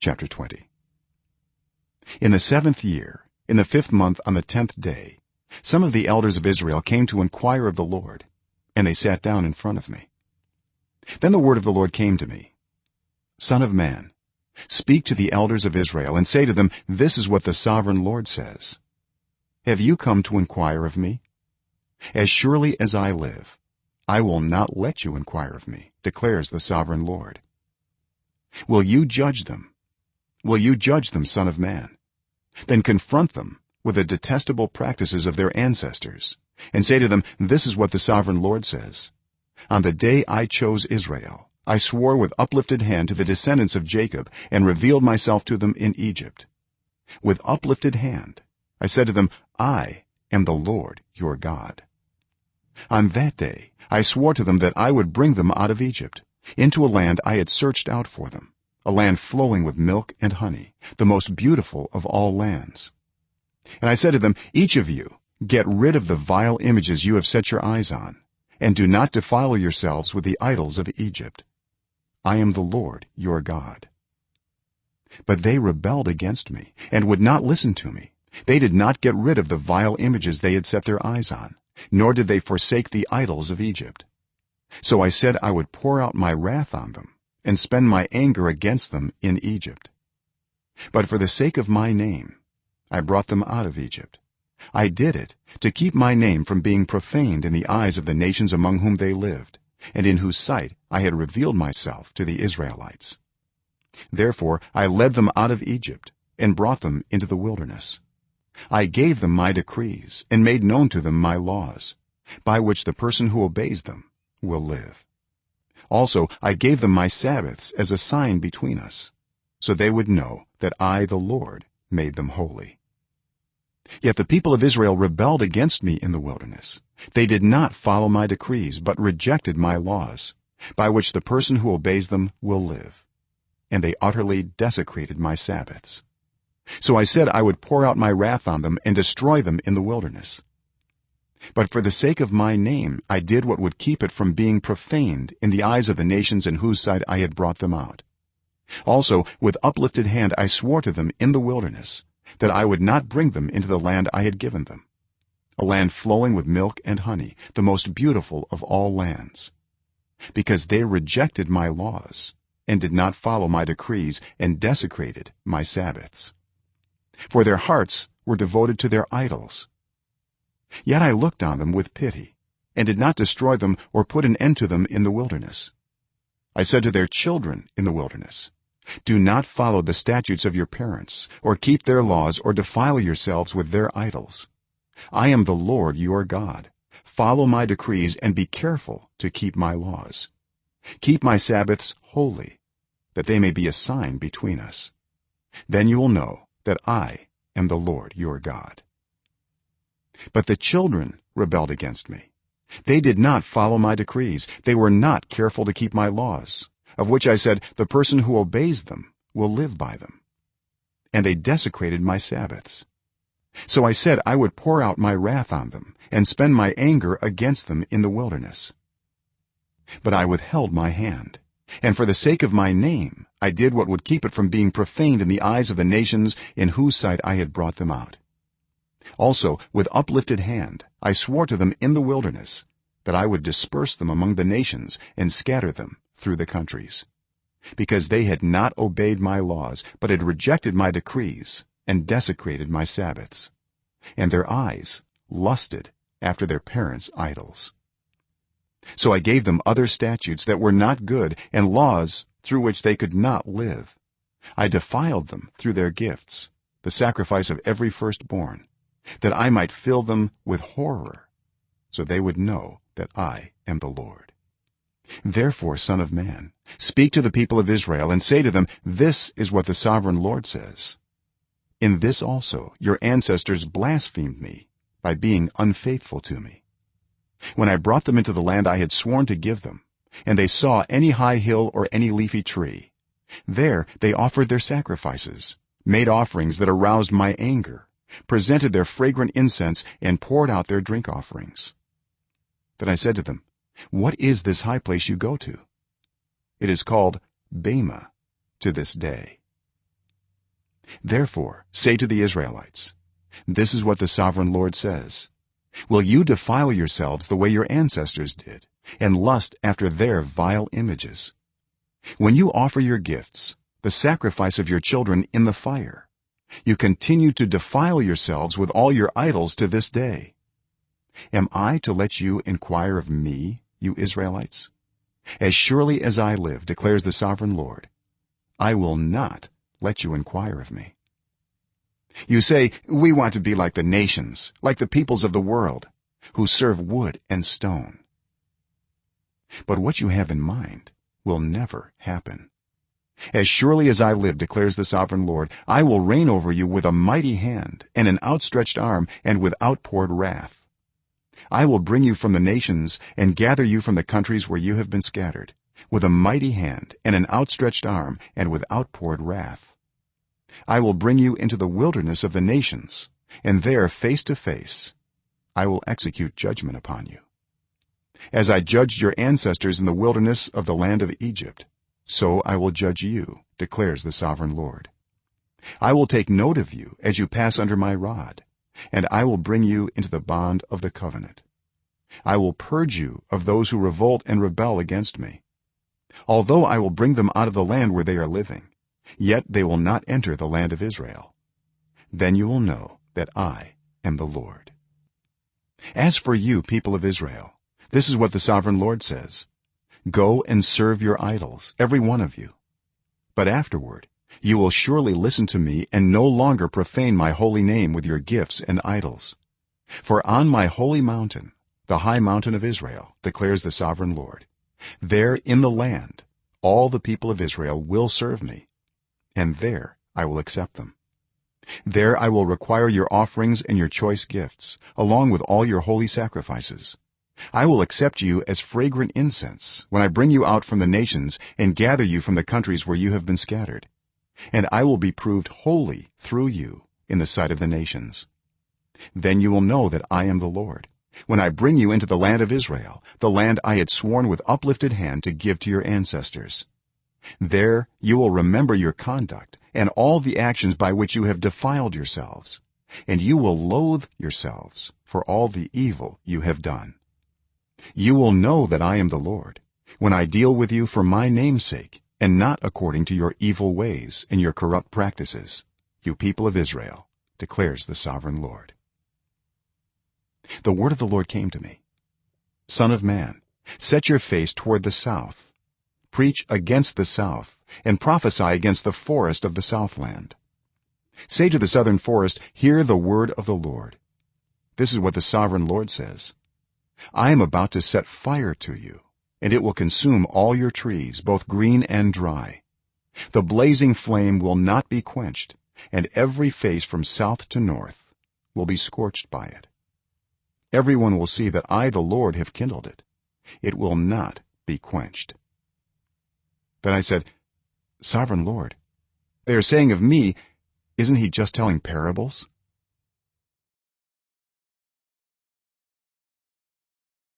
Chapter 20. In the 7th year, in the 5th month, on the 10th day, some of the elders of Israel came to inquire of the Lord, and they sat down in front of me. Then the word of the Lord came to me: Son of man, speak to the elders of Israel and say to them, this is what the sovereign Lord says: Have you come to inquire of me? As surely as I live, I will not let you inquire of me, declares the sovereign Lord. Will you judge them? Will you judge them, son of man? Then confront them with the detestable practices of their ancestors, and say to them, this is what the sovereign Lord says: On the day I chose Israel, I swore with uplifted hand to the descendants of Jacob and revealed myself to them in Egypt. With uplifted hand I said to them, I am the Lord your God. On that day I swore to them that I would bring them out of Egypt, into a land I had searched out for them, a land flowing with milk and honey, the most beautiful of all lands. And I said to them, each of you get rid of the vile images you have set your eyes on, and do not defile yourselves with the idols of Egypt. I am the Lord your God. But they rebelled against me and would not listen to me. They did not get rid of the vile images they had set their eyes on, nor did they forsake the idols of Egypt. So I said I would pour out my wrath on them and spend my anger against them in Egypt. But for the sake of my name I brought them out of Egypt. I did it to keep my name from being profaned in the eyes of the nations among whom they lived, and in whose sight I had revealed myself to the Israelites. Therefore I led them out of Egypt and brought them into the wilderness. I gave them my decrees and made known to them my laws, by which the person who obeys them will live. Also I gave them my Sabbaths as a sign between us, so they would know that I, the Lord, made them holy. Yet the people of Israel rebelled against me in the wilderness. They did not follow my decrees, but rejected my laws, by which the person who obeys them will live. And they utterly desecrated my Sabbaths. So I said I would pour out my wrath on them and destroy them in the wilderness. But for the sake of my name I did what would keep it from being profaned in the eyes of the nations in whose sight I had brought them out. Also with uplifted hand I swore to them in the wilderness that I would not bring them into the land I had given them, a land flowing with milk and honey, the most beautiful of all lands, because they rejected my laws and did not follow my decrees and desecrated my Sabbaths. For their hearts were devoted to their idols. Yet I looked on them with pity and did not destroy them or put an end to them in the wilderness. I said to their children in the wilderness, do not follow the statutes of your parents or keep their laws or defile yourselves with their idols. I am the Lord your God. Follow my decrees and be careful to keep my laws. Keep my Sabbaths holy, that they may be a sign between us. Then you will know that I am the Lord your God. But the children rebelled against me. They did not follow my decrees. They were not careful to keep my laws, of which I said, the person who obeys them will live by them. And they desecrated my Sabbaths. So I said I would pour out my wrath on them and spend my anger against them in the wilderness. But I withheld my hand, and for the sake of my name I did what would keep it from being profaned in the eyes of the nations in whose sight I had brought them out. Also with uplifted hand I swore to them in the wilderness that I would disperse them among the nations and scatter them through the countries, because they had not obeyed my laws but had rejected my decrees and desecrated my Sabbaths, and their eyes lusted after their parents' idols. So I gave them other statutes that were not good and laws through which they could not live. I defiled them through their gifts, the sacrifice of every firstborn, that I might fill them with horror, so they would know that I am the Lord. Therefore, son of man, speak to the people of Israel and say to them, this is what the sovereign Lord says: in this also your ancestors blasphemed me by being unfaithful to me. When I brought them into the land I had sworn to give them, and they saw any high hill or any leafy tree, there they offered their sacrifices, made offerings that aroused my anger, presented their fragrant incense, and poured out their drink offerings. Then I said to them, what is this high place you go to? It is called Bema to this day. therefore say to the Israelites, this is what the sovereign Lord says, will you defile yourselves the way your ancestors did and lust after their vile images when you offer your gifts, the sacrifice of your children in the fire? You continue to defile yourselves with all your idols to this day. Am I to let you inquire of me, you Israelites? As surely as I live, declares the sovereign Lord, I will not let you inquire of me. You say, we want to be like the nations, like the peoples of the world, who serve wood and stone. But what you have in mind will never happen. As surely as I live, declares the sovereign Lord, I will reign over you with a mighty hand and an outstretched arm and with outpoured wrath. I will bring you from the nations and gather you from the countries where you have been scattered, with a mighty hand and an outstretched arm and with outpoured wrath. I will bring you into the wilderness of the nations, and there face to face I will execute judgment upon you. As I judged your ancestors in the wilderness of the land of Egypt, so I will judge you, declares the sovereign Lord. I will take note of you as you pass under my rod, and I will bring you into the bond of the covenant. I will purge you of those who revolt and rebel against me. Although I will bring them out of the land where they are living, yet they will not enter the land of Israel. Then you will know that I am the Lord. As for you, people of Israel, this is what the sovereign Lord says, go and serve your idols, every one of you, but afterward you will surely listen to me and no longer profane my holy name with your gifts and idols. For on my holy mountain, the high mountain of Israel, declares the sovereign Lord, there in the land all the people of Israel will serve me, and there I will accept them. There I will require your offerings and your choice gifts, along with all your holy sacrifices. I will accept you as fragrant incense when I bring you out from the nations and gather you from the countries where you have been scattered, and I will be proved holy through you in the sight of the nations. Then you will know that I am the Lord, when I bring you into the land of Israel, the land I had sworn with uplifted hand to give to your ancestors. There you will remember your conduct and all the actions by which you have defiled yourselves, and you will loathe yourselves for all the evil you have done. You will know that I am the Lord, when I deal with you for my name's sake and not according to your evil ways and your corrupt practices, you people of Israel, declares the sovereign Lord. The word of the Lord came to me, Son of man, set your face toward the south, preach against the south and prophesy against the forest of the southland. Say to the southern forest, hear the word of the Lord. This is what the sovereign Lord says, I am about to set fire to you, and it will consume all your trees, both green and dry. The blazing flame will not be quenched, and every face from south to north will be scorched by it. Everyone will see that I the Lord have kindled it. It will not be quenched. Then I said, Sovereign Lord, they are saying of me, isn't he just telling parables?